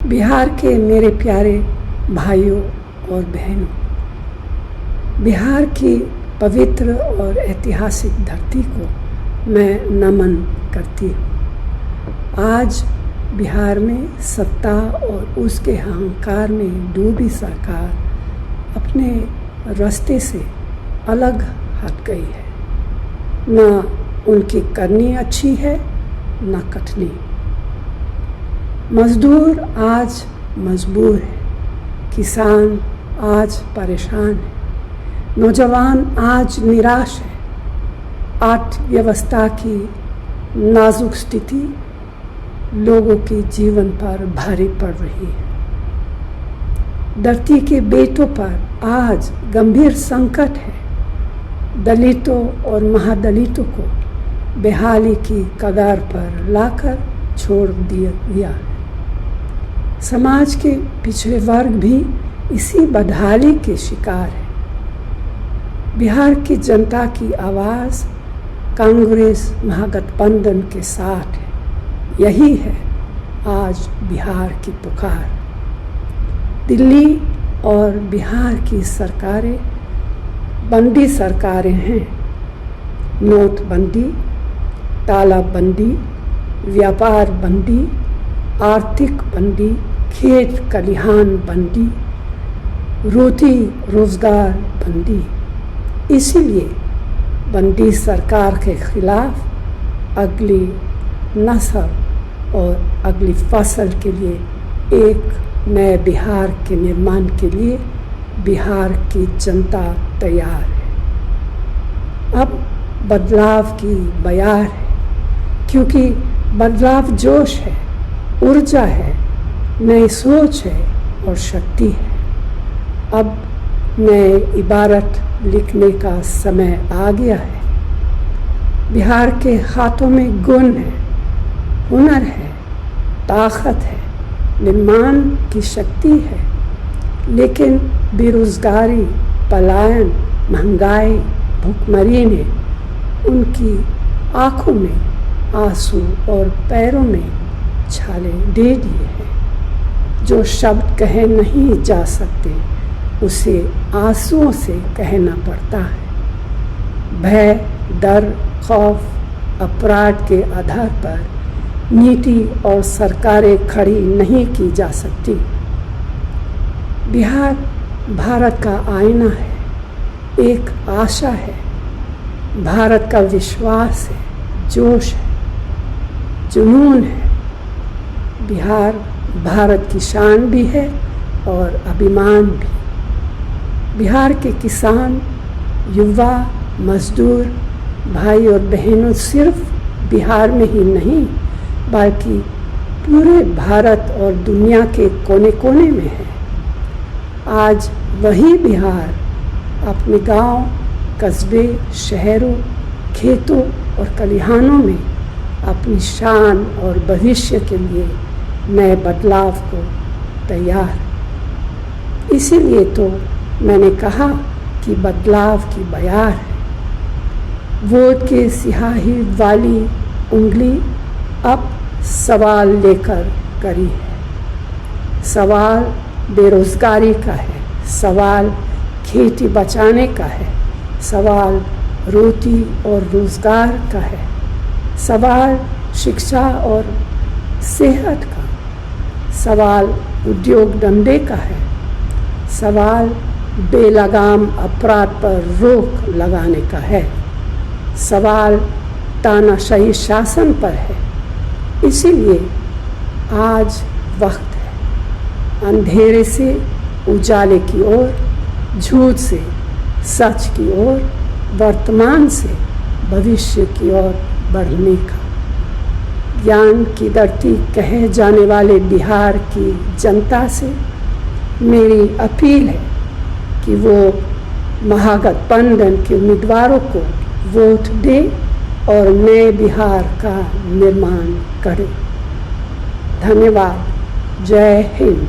बिहार के मेरे प्यारे भाइयों और बहनों, बिहार की पवित्र और ऐतिहासिक धरती को मैं नमन करती हूँ। आज बिहार में सत्ता और उसके अहंकार में डूबी सरकार अपने रास्ते से अलग हट गई है। न उनकी करनी अच्छी है न कटनी। मजदूर आज मजबूर है, किसान आज परेशान है, नौजवान आज निराश है। अर्थव्यवस्था की नाजुक स्थिति लोगों के जीवन पर भारी पड़ रही है। धरती के बेटों पर आज गंभीर संकट है। दलितों और महादलितों को बेहाली की कगार पर लाकर छोड़ दिया गया है। समाज के पिछड़े वर्ग भी इसी बदहाली के शिकार है। बिहार की जनता की आवाज़ कांग्रेस महागठबंधन के साथ है। यही है आज बिहार की पुकार। दिल्ली और बिहार की सरकारें बंदी सरकारें हैं। नोटबंदी, तालाबंदी, व्यापार बंदी, आर्थिक बंदी, खेत खलिहान बंदी, रोटी रोजगार बंदी। इसीलिए बंदी सरकार के खिलाफ अगली नस्ल और अगली फसल के लिए एक नए बिहार के निर्माण के लिए बिहार की जनता तैयार है। अब बदलाव की बयार है, क्योंकि बदलाव जोश है, ऊर्जा है, नई सोच है और शक्ति है। अब नए इबारत लिखने का समय आ गया है। बिहार के हाथों में गुण है, हुनर है, ताकत है, निर्माण की शक्ति है। लेकिन बेरोजगारी, पलायन, महंगाई, भुखमरी ने उनकी आँखों में आंसू और पैरों में छाले दे दिए हैं। जो शब्द कहे नहीं जा सकते उसे आंसुओं से कहना पड़ता है। भय, डर, खौफ, अपराध के आधार पर नीति और सरकारें खड़ी नहीं की जा सकती। बिहार भारत का आईना है, एक आशा है, भारत का विश्वास है, जोश है, जुनून है। बिहार भारत की शान भी है और अभिमान भी। बिहार के किसान, युवा, मजदूर, भाई और बहनों सिर्फ बिहार में ही नहीं बल्कि पूरे भारत और दुनिया के कोने कोने में है। आज वही बिहार अपने गांव, कस्बे, शहरों, खेतों और खलिहानों में अपनी शान और भविष्य के लिए नए बदलाव को तैयार। इसीलिए तो मैंने कहा कि बदलाव की बयार है। वोट के सियाही वाली उंगली अब सवाल लेकर करी है। सवाल बेरोजगारी का है, सवाल खेती बचाने का है, सवाल रोटी और रोजगार का है, सवाल शिक्षा और सेहत का, सवाल उद्योग धंधे का है, सवाल बेलगाम अपराध पर रोक लगाने का है, सवाल तानाशाही शासन पर है। इसीलिए आज वक्त है अंधेरे से उजाले की ओर, झूठ से सच की ओर, वर्तमान से भविष्य की ओर बढ़ने का। ज्ञान की धरती कहे जाने वाले बिहार की जनता से मेरी अपील है कि वो महागठबंधन के उम्मीदवारों को वोट दे और नए बिहार का निर्माण करे। धन्यवाद। जय हिंद।